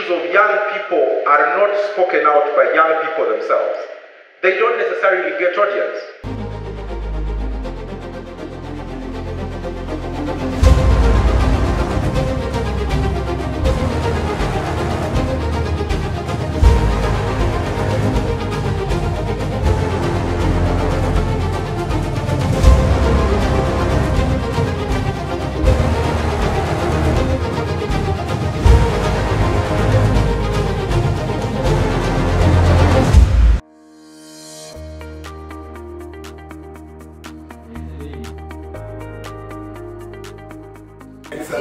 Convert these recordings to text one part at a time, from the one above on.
issues of young people are not spoken out by young people themselves, they don't necessarily get audience.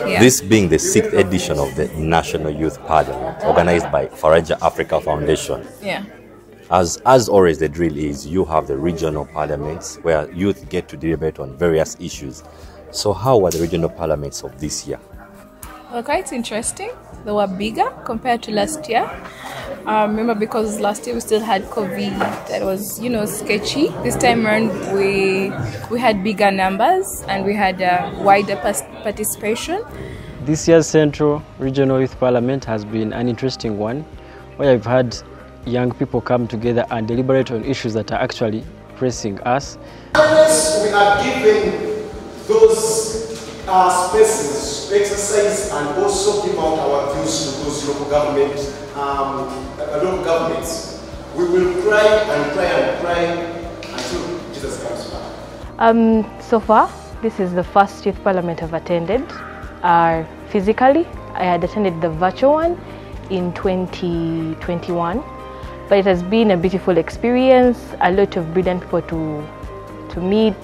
Yeah. This being the 6th edition of the National Youth Parliament, organized by Faraja Africa Foundation. Yeah. As always, the drill is you have the regional parliaments where youth get to deliberate on various issues. So how were the regional parliaments of this year? Well, quite interesting. They were bigger compared to last year. Remember, because last year we still had COVID, that was, sketchy. This time around, we had bigger numbers and we had wider participation. This year's Central Regional Youth Parliament has been an interesting one, where I've had young people come together and deliberate on issues that are actually pressing us. We are giving those spaces to exercise and also give out our views to those local governments. We will cry and cry and cry until Jesus comes back. So far, this is the first youth parliament I've attended. Physically, I had attended the virtual one in 2021, but it has been a beautiful experience. A lot of brilliant people to meet,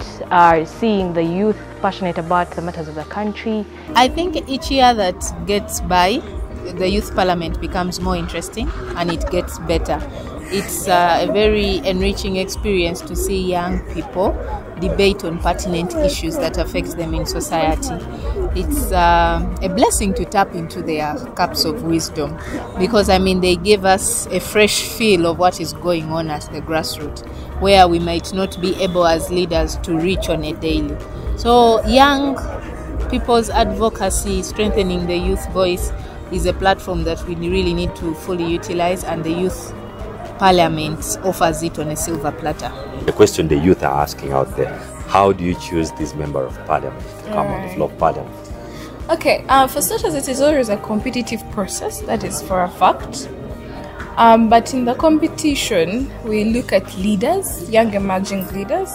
seeing the youth passionate about the matters of the country. I think each year that gets by, the youth parliament becomes more interesting and it gets better. It's a very enriching experience to see young people debate on pertinent issues that affect them in society. It's a blessing to tap into their cups of wisdom because, they give us a fresh feel of what is going on at the grassroots, where we might not be able as leaders to reach on a daily. So young people's advocacy, strengthening the youth voice, is a platform that we really need to fully utilize, and the youth parliament offers it on a silver platter. The question the youth are asking out there, how do you choose this member of parliament to come on the floor of parliament? Okay, for starters, it is always a competitive process, that is for a fact. But in the competition, we look at leaders, young emerging leaders,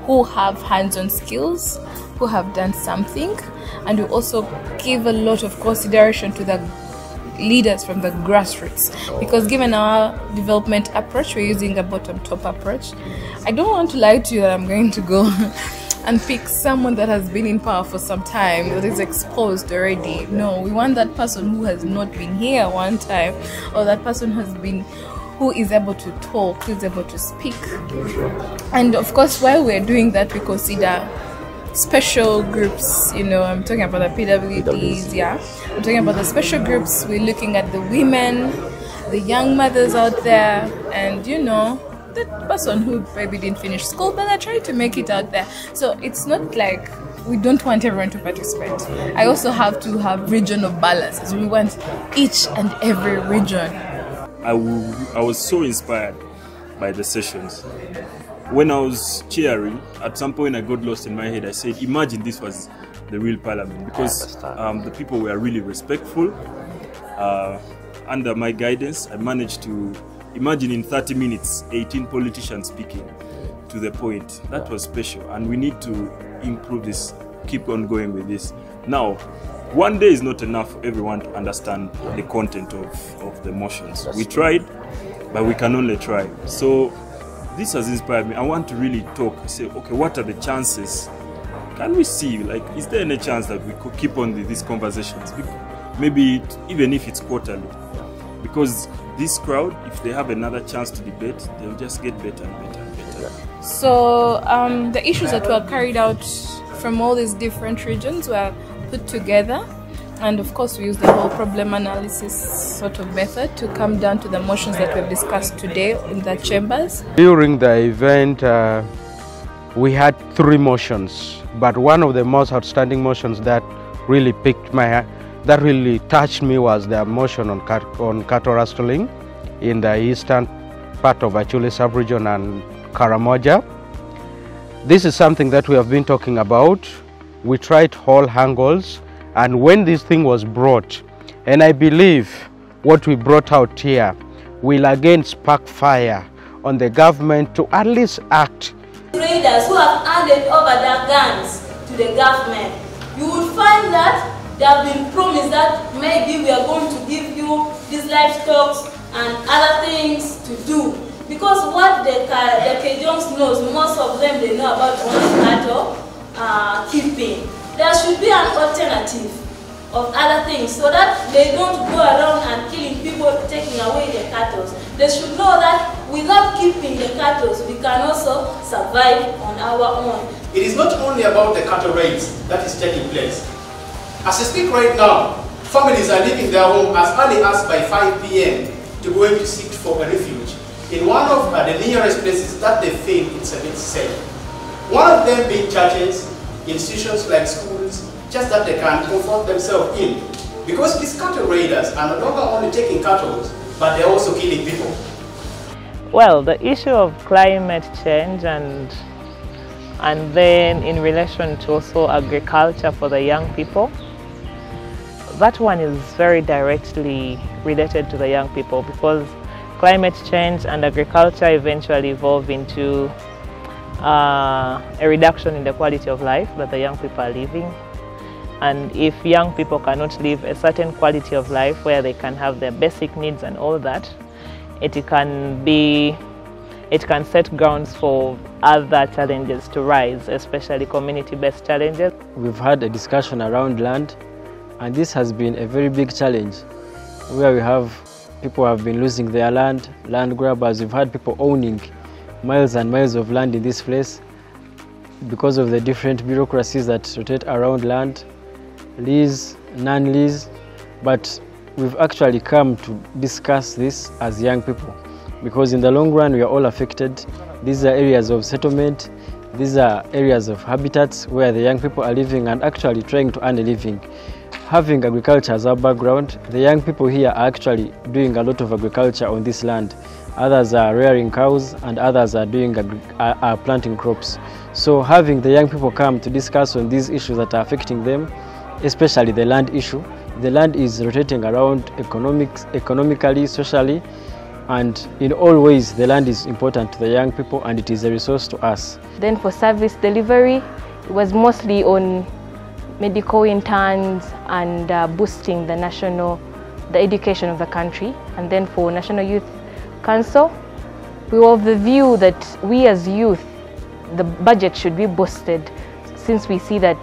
who have hands-on skills, who have done something, and we also give a lot of consideration to the leaders from the grassroots, because given our development approach, we're using a bottom-top approach. I don't want to lie to you that I'm going to go and pick someone that has been in power for some time, that is exposed already. No, we want that person who has not been here one time, or that person who is able to talk, who is able to speak. And of course, while we're doing that, we consider special groups, I'm talking about the PWDs, yeah. I'm talking about the special groups. We're looking at the women, the young mothers out there, and the person who maybe didn't finish school, but they're trying to make it out there. So it's not like we don't want everyone to participate. I also have to have regional balances. We want each and every region. I was so inspired by the sessions. When I was cheering, at some point I got lost in my head. I said, imagine this was the real parliament, because the people were really respectful. Under my guidance, I managed to imagine in 30 minutes, 18 politicians speaking to the point. That was special, and we need to improve this, keep on going with this. Now, one day is not enough for everyone to understand the content of the motions. We tried, but we can only try. So this has inspired me. I want to really talk, say, okay, what are the chances? Can we see, is there any chance that we could keep on these conversations? Maybe even if it's quarterly. Because this crowd, if they have another chance to debate, they'll just get better and better and better. So the issues that were carried out from all these different regions were put together. And of course, we use the whole problem analysis sort of method to come down to the motions that we've discussed today in the chambers. During the event, we had 3 motions, but one of the most outstanding motions that really piqued my that really touched me was the motion on cattle rustling in the eastern part of Acholi sub-region and Karamoja. This is something that we have been talking about. We tried all angles, and when this thing was brought, and I believe what we brought out here will again spark fire on the government to at least act. Traders who have handed over their guns to the government, you would find that they have been promised that maybe we are going to give you these livestock and other things to do. Because what the Kejongs knows, most of them they know about only cattle keeping. There should be an alternative of other things so that they don't go around and killing people, taking away their cattle. They should know that without keeping the cattle, we can also survive on our own. It is not only about the cattle raids that is taking place. As I speak right now, families are leaving their home as early as by 5 p.m. to go to seek for a refuge in one of the nearest places that they feel it's a bit safe. One of them being churches, institutions like schools, just that they can comfort themselves in. Because these cattle raiders are no longer only taking cattle, but they're also killing people. Well, the issue of climate change and then in relation to also agriculture for the young people, that one is very directly related to the young people because climate change and agriculture eventually evolve into a reduction in the quality of life that the young people are living. And if young people cannot live a certain quality of life where they can have their basic needs and all that, it can set grounds for other challenges to rise, especially community-based challenges. We've had a discussion around land, and this has been a very big challenge where we have people have been losing their land grabbers. We've had people owning miles and miles of land in this place because of the different bureaucracies that rotate around land, lease, non-lease, but we've actually come to discuss this as young people because in the long run we are all affected. These are areas of settlement, these are areas of habitats where the young people are living and actually trying to earn a living. Having agriculture as our background, the young people here are actually doing a lot of agriculture on this land. Others are rearing cows and others are planting crops. So having the young people come to discuss on these issues that are affecting them, especially the land issue. The land is rotating around economically, socially, and in all ways the land is important to the young people and it is a resource to us. Then for service delivery, it was mostly on medical interns and boosting the education of the country. And then for National Youth Council, we were of the view that we as youth, the budget should be boosted since we see that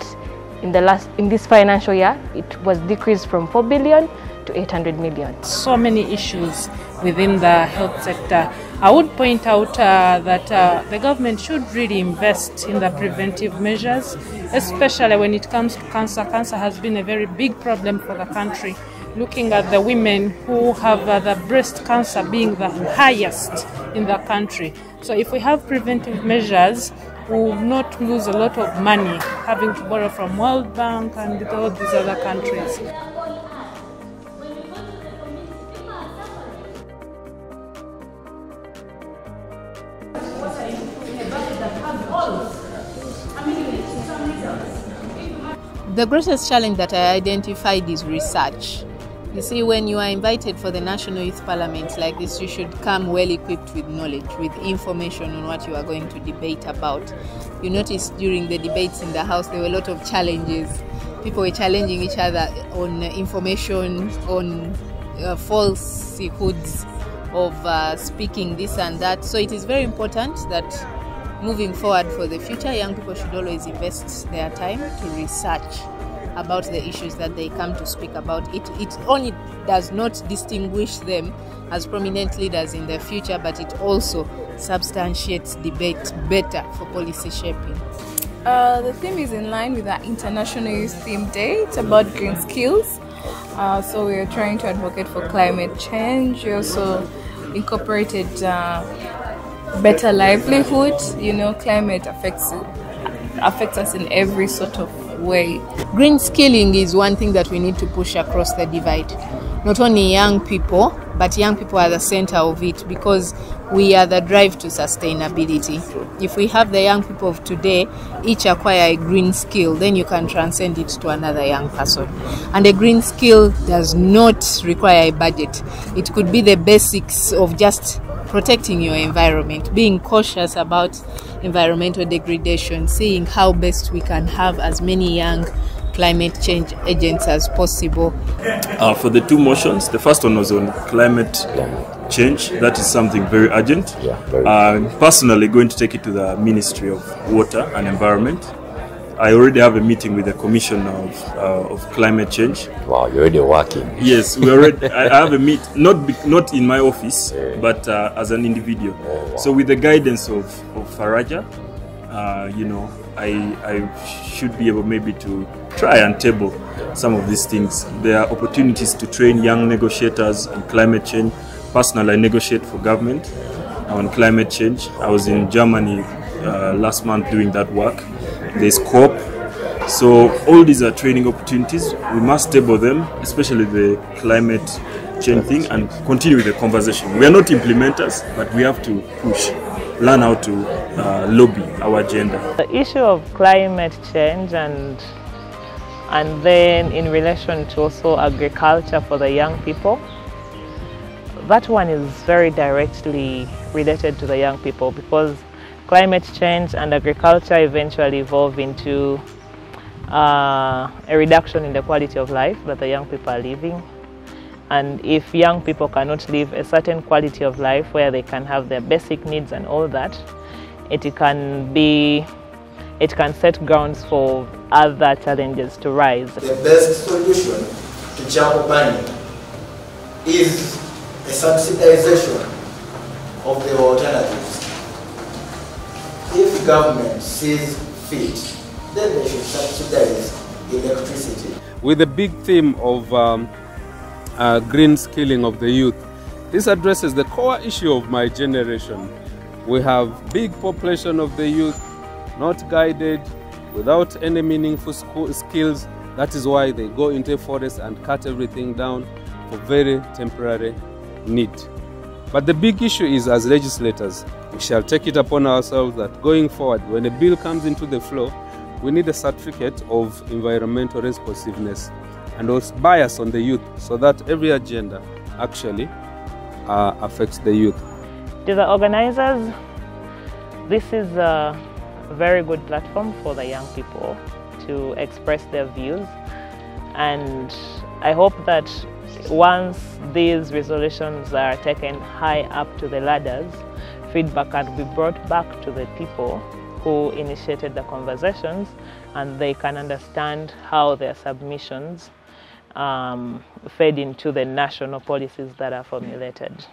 in this financial year, it was decreased from 4 billion to 800 million. So many issues within the health sector. I would point out that the government should really invest in the preventive measures, especially when it comes to cancer. Cancer has been a very big problem for the country. Looking at the women who have the breast cancer being the highest in the country. So if we have preventive measures, we will not lose a lot of money having to borrow from World Bank and all these other countries. The greatest challenge that I identified is research. You see, when you are invited for the National Youth Parliament like this, you should come well equipped with knowledge, with information on what you are going to debate about. You notice during the debates in the House, there were a lot of challenges. People were challenging each other on information, on falsehoods of speaking this and that. So it is very important that moving forward for the future, young people should always invest their time to research about the issues that they come to speak about. It only does not distinguish them as prominent leaders in the future, but it also substantiates debate better for policy shaping. The theme is in line with our International Youth Theme Day. It's about green skills. So we are trying to advocate for climate change. We also incorporated better livelihood. You know, climate affects us in every sort of way. Green skilling is one thing that we need to push across the divide. Not only young people, but young people are the center of it because we are the drive to sustainability. If we have the young people of today each acquire a green skill, then you can transcend it to another young person. And a green skill does not require a budget. It could be the basics of just protecting your environment, being cautious about environmental degradation, seeing how best we can have as many young climate change agents as possible. For the two motions, the first one was on climate change. That is something very urgent. I'm personally going to take it to the Ministry of Water and Environment. I already have a meeting with the Commission of Climate Change. Wow, you're already working. Yes, we already. I have a meet, not in my office, but as an individual. Wow. So with the guidance of Faraja, I should be able maybe to try and table some of these things. There are opportunities to train young negotiators on climate change. Personally, I negotiate for government on climate change. I was in Germany last month doing that work. There's COP. So all these are training opportunities. We must table them, especially the climate change thing, and continue with the conversation. We are not implementers, but we have to push, learn how to lobby our agenda. The issue of climate change and then in relation to also agriculture for the young people, that one is very directly related to the young people because climate change and agriculture eventually evolve into a reduction in the quality of life that the young people are living. And if young people cannot live a certain quality of life where they can have their basic needs and all that, it can set grounds for other challenges to rise. The best solution to charcoal burning is a subsidization of the alternatives. If government sees fit, then they should subsidize electricity. With the big theme of green skilling of the youth, this addresses the core issue of my generation. We have big population of the youth, not guided, without any meaningful skills. That is why they go into forest and cut everything down for very temporary need. But the big issue is, as legislators, we shall take it upon ourselves that going forward, when a bill comes into the floor, we need a certificate of environmental responsiveness and also bias on the youth so that every agenda actually affects the youth. To the organizers, this is a very good platform for the young people to express their views, and I hope that once these resolutions are taken high up to the ladders, feedback can be brought back to the people who initiated the conversations, and they can understand how their submissions fed into the national policies that are formulated.